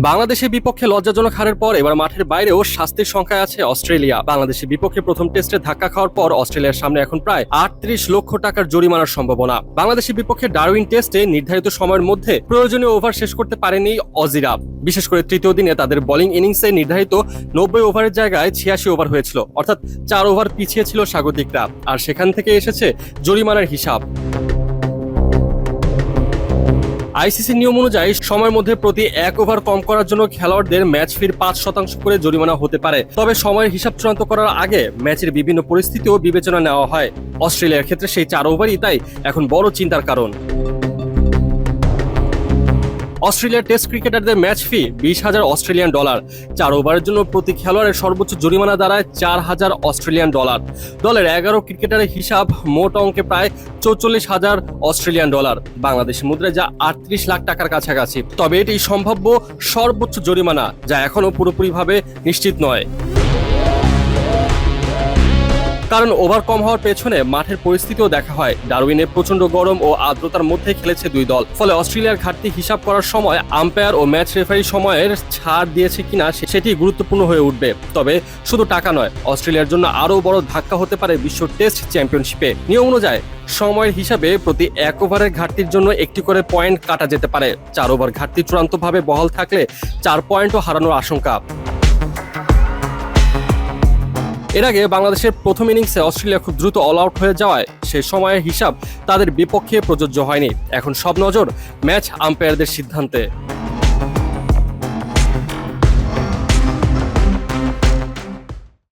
বাংলাদেশের বিপক্ষে লজ্জাজনক হারের পর এবার মাঠের বাইরেও শাস্তির সংখ্যায় আছে অস্ট্রেলিয়া। বাংলাদেশের বিপক্ষে প্রথম টেস্টে ধাক্কা খাওয়ার পর অস্ট্রেলিয়ার সামনে এখন প্রায় ৩৮ লক্ষ টাকার জরিমানার সম্ভাবনা। বাংলাদেশের বিপক্ষে ডারউইন টেস্টে নির্ধারিত সময়ের মধ্যে প্রয়োজনীয় ওভার শেষ করতে পারেনি অজিরা। বিশেষ করে তৃতীয় দিনে তাদের বোলিং ইনিংসে নির্ধারিত ৯০ ওভারের জায়গায় ৮৬ ওভার হয়েছিল, অর্থাৎ ৪ ওভার পিছিয়ে ছিল স্বাগতিকরা। আর সেখান থেকে এসেছে জরিমানার হিসাব। আইসিসির নিয়ম অনুযায়ী সময়ের মধ্যে প্রতি ১ ওভার কম করার জন্য খেলোয়াড়দের ম্যাচ ফির ৫% করে জরিমানা হতে পারে। তবে সময়ের হিসাব চূড়ান্ত করার আগে ম্যাচের বিভিন্ন পরিস্থিতিও বিবেচনা নেওয়া হয়। অস্ট্রেলিয়ার ক্ষেত্রে সেই ৪ ওভারই তাই এখন বড় চিন্তার কারণ। অস্ট্রেলিয়ার টেস্ট ক্রিকেটারদের ম্যাচ ফি $২০,০০০ অস্ট্রেলিয়ান ডলার। ৪ ওভারের জন্য প্রতি খেলোয়াড়ের সর্বোচ্চ জরিমানা দাঁড়ায় $৪,০০০ অস্ট্রেলিয়ান ডলার। দলের ১১ ক্রিকেটারের হিসাব মোট অঙ্কে প্রায় $৪৪,০০০ অস্ট্রেলিয়ান ডলার, বাংলাদেশ মুদ্রায় যা ৩৮ লাখ টাকার কাছাকাছি। তবে এটি সম্ভাব্য সর্বোচ্চ জরিমানা, যা এখনো পুরোপুরিভাবে নিশ্চিত নয়। কারণ ওভার কম হওয়ার পেছনে মাঠের পরিস্থিতিও দেখা হয়। ডারউইনে প্রচন্ড গরম ও আর্দ্রতার মধ্যে খেলেছে দুই দল, ফলে অস্ট্রেলিয়ার ঘাটতি হিসাব করার সময় আম্পায়ার ও ম্যাচ রেফারি সময়ের ছাড় দিয়েছে কিনা সেটি গুরুত্বপূর্ণ হয়ে উঠবে। তবে শুধু টাকা নয়, অস্ট্রেলিয়ার জন্য আরও বড় ধাক্কা হতে পারে বিশ্ব টেস্ট চ্যাম্পিয়নশিপে। নিয়ম অনুযায়ী সময়ের হিসাবে প্রতি ১ ওভারের ঘাটতির জন্য একটি করে পয়েন্ট কাটা যেতে পারে। ৪ ওভার ঘাটতি চূড়ান্তভাবে বহাল থাকলে ৪ পয়েন্টও হারানোর আশঙ্কা। এর আগে বাংলাদেশের প্রথম ইনিংসে অস্ট্রেলিয়া খুব দ্রুত অল আউট হয়ে যাওয়ায় সে সময়ের হিসাব তাদের বিপক্ষে প্রযোজ্য হয়নি। এখন সব নজর ম্যাচ আম্পায়ারদের সিদ্ধান্তে।